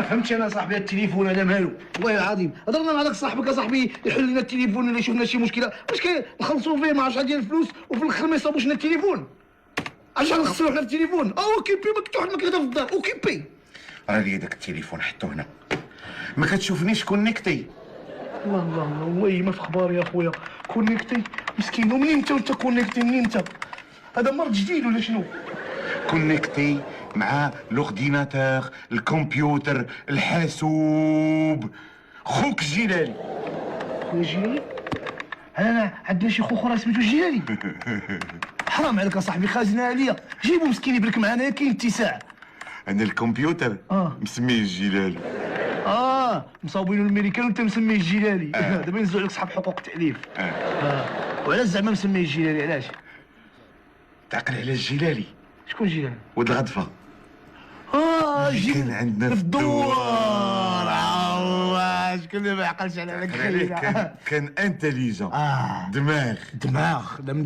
فهمتش انا صاحبي التليفون هذا مالو والله العظيم. هضرنا مع داك صاحبك اصاحبي يحل لنا التليفون الا شفنا شي مشكله، واش كنخلصوا فيه مع شحال ديال الفلوس وفي الاخر ما يصاوبوش لنا التليفون. اش غنخسروا حنا في التليفون؟ اوكيبي مفتوح ما كيهضر في الدار اوكيبي. راه لي داك التليفون حطو هنا، ما كتشوفنيش كونيكتي. الله الله الله وي ما في اخبار يا خويا. كونيكتي مسكين. ومنين انت كونيكتي منين انت؟ هذا مرض جديد ولا شنو؟ كونيكتي مع لورديناتور، الكمبيوتر، الحاسوب. خوك الجيلاني. خويا جيلاني؟ انا عندنا شي خو اخر سميتو جيلاني. حرام عليك اصاحبي خازنها عليا. جيبو مسكين يبرك معانا كاين اتساع. انا الكمبيوتر مسميه الجيلاني. مصاوبينو الميريكان وانت مسميه الجيلاني. دابا ينزلوا عليك صحاب حقوق التأليف. وعلاش زعما مسميه الجيلاني علاش؟ تعقل على الجيلاني؟ شكون جيلاني؟ ولد الغضفه. كان عندنا في الدوار. شكون اللي ما يعقلش على هذاك الشيء؟ كان انتليجون. دماغ لا من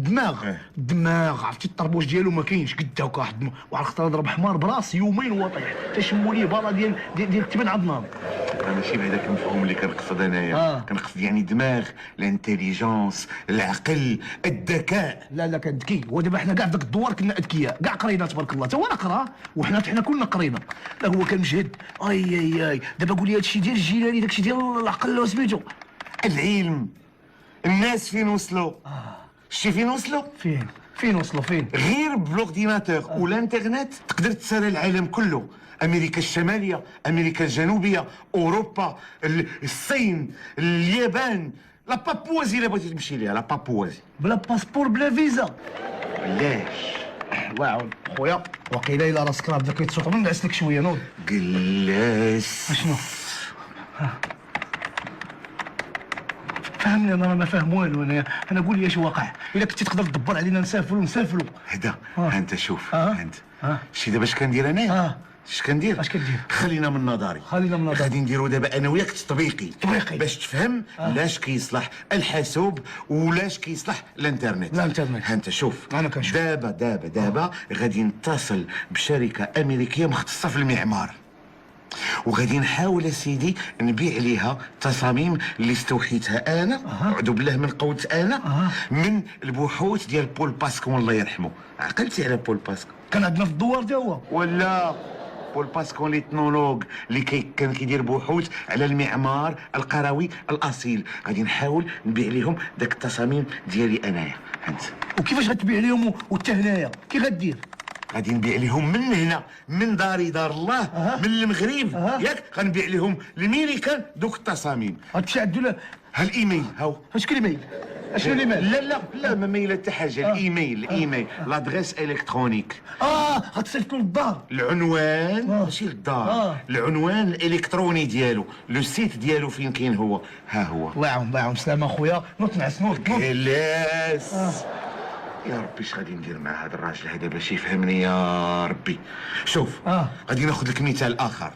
الدماغ عرفتي الطربوش ديالو ما كاينش قد هكا واحد الخطره ضرب حمار براسي يومين وهو طايح تشموا ليه بالا ديال 8 عظام. ماشي بهذاك المفهوم اللي كنقصد انايا. كنقصد يعني دماغ، الانتليجونس، العقل، الذكاء. لا كان ذكي. ودابا حنا كاع في ذاك الدوار كنا اذكياء كاع قرينا تبارك الله. تا هو انا قرا وحنا كلنا قرينا. لا هو كان مجهد. اي دابا قول لي هادشي ديال الجيلاني داكشي ديال العقل سميتو العلم. الناس فين وصلوا؟ شتي فين وصلوا؟ فين وصلوا؟ غير بلورديناتور والانترنت تقدر تسالي العالم كله. امريكا الشماليه، امريكا الجنوبيه، اوروبا، الصين، اليابان، لا بابوازي الا بغيتي تمشي ليها. لا بابوازي بلا باسبور بلا فيزا. علاش؟ الله يعاون خويا وقيله الا راسك راه بدا كيتصوت نعس لك شويه نوض. جلاس شنو؟ فهمني انا ما فاهم والو. انا قول لي اش واقع. الا كنتي تقدر تدبر علينا نسافروا. هدا انت شوف. انت شتي دابا اش كندير انايا؟ اش كندير؟ خلينا من نظري. غادي نديرو دابا انا وياك تطبيقي باش تفهم لاش كيصلح الحاسوب ولاش كيصلح الانترنت. انت شوف. انا كنشوف دابا غادي نتصل بشركه امريكيه مختصه في المعمار، وغادي نحاول اسيدي نبيع ليها تصاميم اللي استوحيتها انا اعوذ بالله من قوه انا من البحوث ديال بول باسكون الله يرحمه. عقلتي على بول باسكون؟ كان عندنا في الدوار تا هو. ولا بول باسكون ليتنولوج اللي كان كيدير بحوث على المعمار القروي الاصيل. غادي نحاول نبيع لهم داك التصاميم ديالي انايا. انت وكيفاش غتبيع لهم وانت هنايا؟ كي غدير؟ غادي نبيع لهم من هنا، من داري دار الله، من المغرب ياك. غنبيع لهم الميريكان دوك التصاميم. غتمشي عندو هالايميل هاو. شكون الايميل؟ اشنو الايميل؟ لا ما مايله حتى حاجه. الايميل لادريس الكترونيك. غتصيفطو للدار. العنوان ماشي للدار. العنوان الالكتروني ديالو، لو سيت ديالو فين كاين هو. ها هو. الله يعاون سلامه خويا. نوض نعس نوض. جلاس. يا ربي اش غادي ندير مع هذا الراجل هذا باش يفهمني يا ربي. شوف غادي ناخذ لك مثال اخر.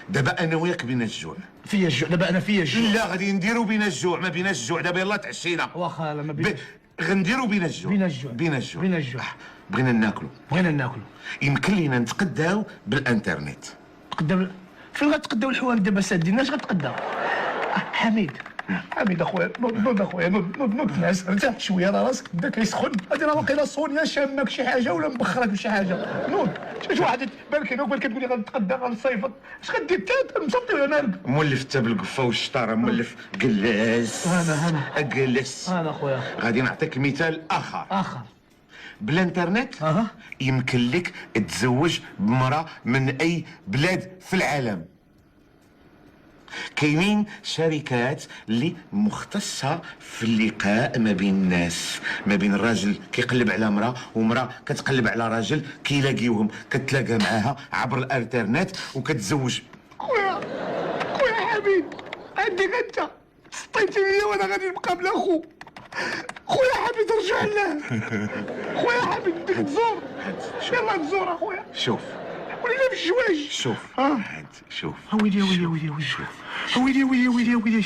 دابا انا وياك بينا الجوع. فيا الجوع دابا. انا فيا الجوع. لا غادي نديرو بينا الجوع. ما بيناش الجوع دابا يلاه تعشينا. واخا لا ما بينا. غنديرو بينا الجوع. بينا الجوع. بغينا ناكلو. يمكن لينا نتقداو بالانترنت. فين غتقداو الحوانت دابا سادين؟ اش غتقداو؟ حميد اخويا نوض اخويا نوض نعس. ارتاح شويه راه راسك بدا كيسخن. هادي راه واقيلا صونيا شامك شي حاجه ولا مبخرك بشي حاجه. نوض. شي واحد بالك هنا وبالك كتقول لي غنتقدى غنصيفط. اش غدير انت مصطي ولا مالك؟ مولف حتى بالقفه والشطاره مولف. جلس. انا جلس. انا خويا غادي نعطيك مثال اخر. بالانترنت يمكن لك تزوج بمراه من اي بلاد في العالم. كاينين شركات اللي مختصه في اللقاء ما بين الناس، ما بين الراجل كيقلب على امراه ومراه كتقلب على راجل، كيلاقيوهم كتلاقى معاها عبر الانترنت وكتزوج. خويا حبيب عندك انت سطيتي ليا وانا غادي نبقى بلا خو. خويا حبيب رجع لله. خويا حبيب بدك تزور. يلا تزور اخويا. شوف ولينا في الجواج. شوف شوف. ويلي شوف. ويلي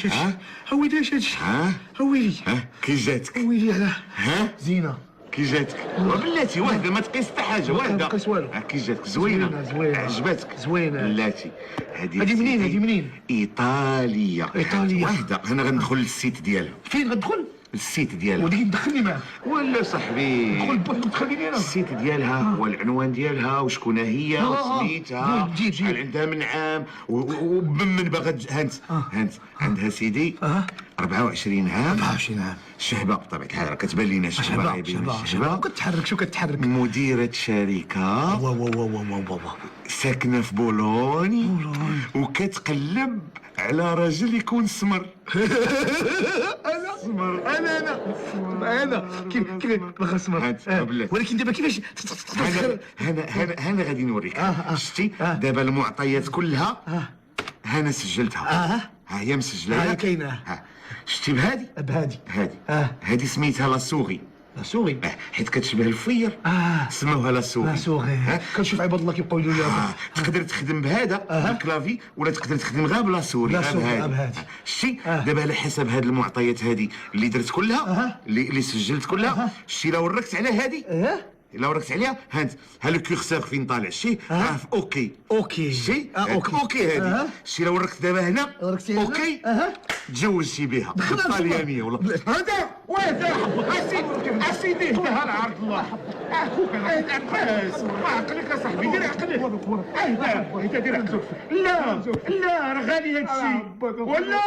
اش هادشي؟ ويلي كي جاتك؟ ويلي علاه زينه. كي جاتك وبلاتي واحده ما تقيس حتى حاجه واحده ما تقيس والو. كي جاتك زوينه زوينة. عجبتك زوينة. بلاتي هذه هذه منين؟ سيدي هذه منين؟ ايطاليه إيطالية. واحده انا غندخل للسيت ديالها فين غتدخل؟ السيت ديالها وديك تدخلني معاك. ولا صاحبي دخل بوحدك تخليني انا. السيت ديالها والعنوان ديالها وشكون هي وسميتها جيب. شحال عندها من عام ومن باغا هانت عندها سيدي 24 عام 24 عام. شهبه بطبيعه الحال راه كتبان لينا شهبه شباب كتحرك شو كتحرك؟ مديرة شركة واو ساكنة في بولوني وكتقلب على راجل يكون سمر انا كيف باغا اسمر. هات، بلاتي. ولكن دابا كيفاش هنا غادي نوريك شتي دابا المعطيات كلها هنا سجلتها ها هي مسجله ها هي ياك؟ كاينة. ها شتي بهادي بهادي هادي سميتها لا سوغي سوري. حيت كتشبه الفير سموها لا سوغي لا سوغي. كنشوف عباد الله كيبقاو يقولوا لي تقدر تخدم بهذا بالكلافي ولا تقدر تخدم غير بلا سوري لا غير سوري، بهادي. غير بهادي. شتي دابا على حسب هاد المعطيات هادي اللي درت كلها اللي سجلت كلها شتي لا وركت على هادي الا وركت عليها هانت ها لو كورسور فين طالع شتي راه في اوكي شتي اوكي هادي شتي لا وركت دابا هنا اوكي تزوجتي بها بالطليانيه والله هذا وهذا اسيدي انتهى العرض الله اخوك العباس عقلك يا صاحبي دير عقلك اهدى دير عقلك لا راه غالي هادشي ولا